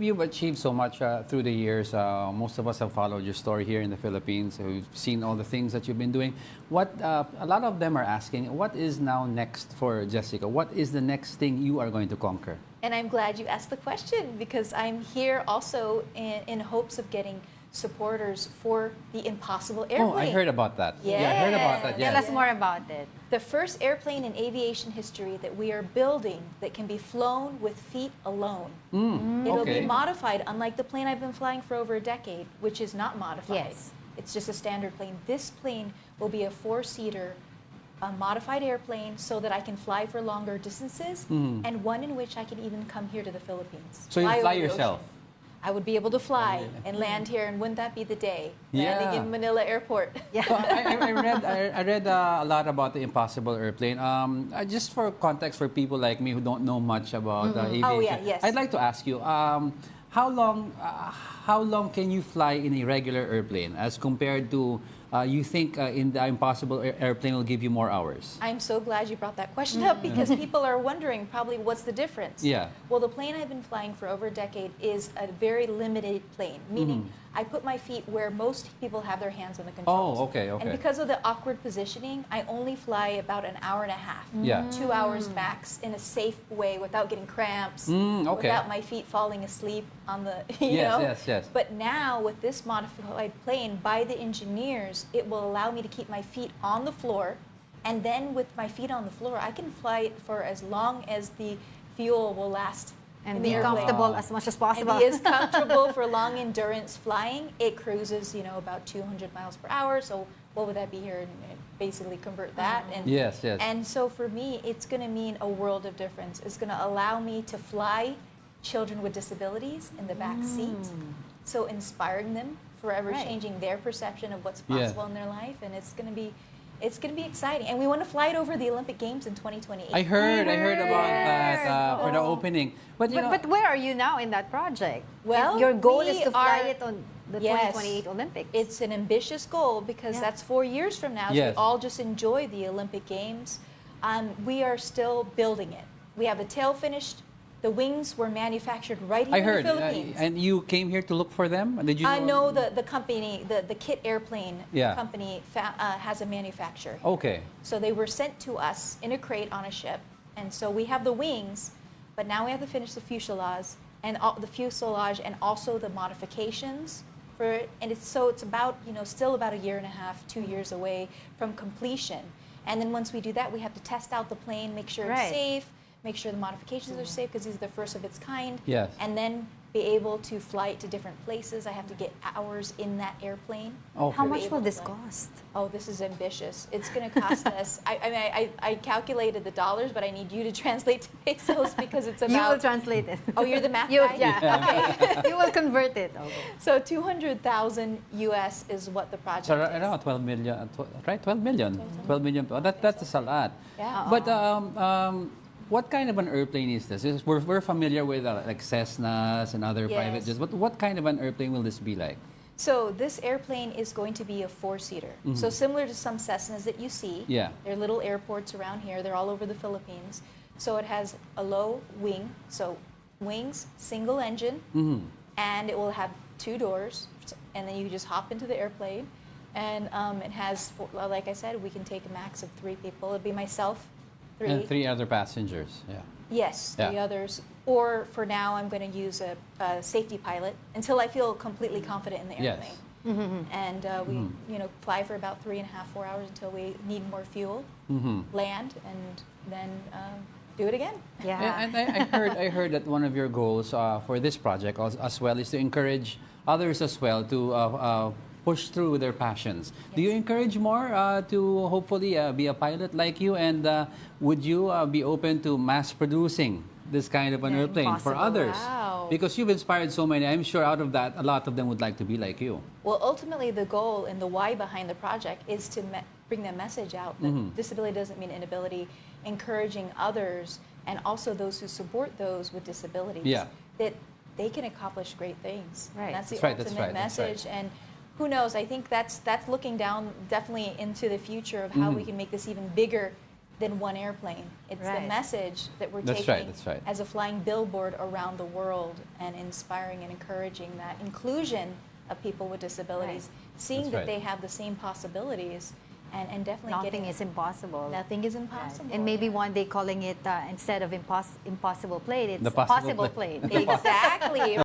you've achieved so much through the years. Most of us have followed your story here in the Philippines. We've seen all the things that you've been doing. What a lot of them are asking, what is now next for Jessica? What is the next thing you are going to conquer? And I'm glad you asked the question because I'm here also in hopes of getting supporters for the Impossible Airplane. Oh, I heard about that. Yeah. I heard about that. Tell Yes. us more about it. The first airplane in aviation history that we are building that can be flown with feet alone. It'll okay. be modified, unlike the plane I've been flying for over a decade, which is not modified. Yes. It's just a standard plane. This plane will be a four-seater, a modified airplane so that I can fly for longer distances, and one in which I can even come here to the Philippines. So you fly over the yourself? ocean. I would be able to fly and land here, and wouldn't that be the day? Landing Yeah. in Manila Airport. So I read a lot about the Impossible Airplane. Just for context for people like me who don't know much about aviation, Oh, yeah, yes. I'd like to ask you, how long can you fly in a regular airplane as compared to you think in the Impossible Airplane will give you more hours? I'm so glad you brought that question up because people are wondering probably what's the difference. Yeah. Well, the plane I've been flying for over a decade is a very limited plane, meaning I put my feet where most people have their hands on the controls. Oh, okay, okay. And because of the awkward positioning, I only fly about an hour and a half, Yeah. 2 hours max, in a safe way without getting cramps, Okay. without my feet falling asleep on the, you Yes, know. yes. But now with this modified plane, by the engineers, it will allow me to keep my feet on the floor, and then with my feet on the floor, I can fly it for as long as the fuel will last. And in be the airplane. comfortable as much as And possible. be as comfortable for long endurance flying. It cruises, about 200 miles per hour. So what would that be here? And basically convert that. And Yes, yes. And so for me, it's going to mean a world of difference. It's going to allow me to fly children with disabilities in the back seat. So inspiring them, forever Right. changing their perception of what's Yeah. possible in their life. And it's going to be exciting. And we want to fly it over the Olympic Games in 2028. I heard about that for the opening. But you know, But where are you now in that project? Well, Your goal we is to fly are- it on the Yes. 2028 Olympics. It's an ambitious goal because Yeah. that's 4 years from now. So Yes. we all just enjoy the Olympic Games. We are still building it. We have the tail finished. The wings were manufactured right here I heard, in the Philippines. and you came here to look for them. Did you? I know the company, the Kit Airplane Yeah. company has a manufacturer. Okay. So they were sent to us in a crate on a ship. And so we have the wings, but now we have to finish the fuselage and also the modifications for it. And it's about, still about a year and a half, 2 years away from completion. And then once we do that, we have to test out the plane, make sure Right. it's safe, make sure the modifications are safe because these are the first of its kind. Yes. And then be able to fly it to different places. I have to get hours in that airplane. Okay. How to be much able will to this fly. cost? Oh, this is ambitious. It's going to cost us. I calculated the dollars, but I need you to translate to pesos because it's about. You will translate it. Oh, you're the math You, guy. yeah. You will convert it. Okay. So 200,000 US is what the project So is. around 12 million, right? 12 million. 12 million. That's a lot. Yeah. But what kind of an airplane is this? We're familiar with like Cessnas and other Yes. private jets. But what kind of an airplane will this be like? So this airplane is going to be a four-seater. So similar to some Cessnas that you see. Yeah. There are little airports around here. They're all over the Philippines. So it has a low wing. So wings, single engine, and it will have 2 doors. And then you just hop into the airplane. And it has, like I said, we can take a max of 3 people. It'll be myself, 3. And 3 other passengers. Yeah. Yes, Yeah. 3 others. Or for now, I'm going to use a safety pilot until I feel completely confident in the Yes. airplane. And we, fly for about 3.5, 4 hours until we need more fuel, land, and then do it again. Yeah. And I heard that one of your goals for this project as well is to encourage others as well to push through their passions. Do you encourage more to hopefully be a pilot like you? And would you be open to mass producing this kind of an airplane for Impossible. others? Wow. Because you've inspired so many. I'm sure out of that, a lot of them would like to be like you. Well, ultimately, the goal and the why behind the project is to bring that message out that disability doesn't mean inability, encouraging others and also those who support those with disabilities Yeah. that they can accomplish great things. Right. And that's the That's right, that's ultimate right, that's right. message. And who knows? I think that's looking down definitely into the future of how we can make this even bigger than one airplane. It's the Right. message that we're That's taking right, that's right. as a flying billboard around the world and inspiring and encouraging that inclusion of people with disabilities, seeing That's that right. they have the same possibilities and definitely Nothing getting is impossible. nothing is Right. impossible. And maybe one day calling it, instead of impossible plane, it's The possible possible plane. plane. Exactly,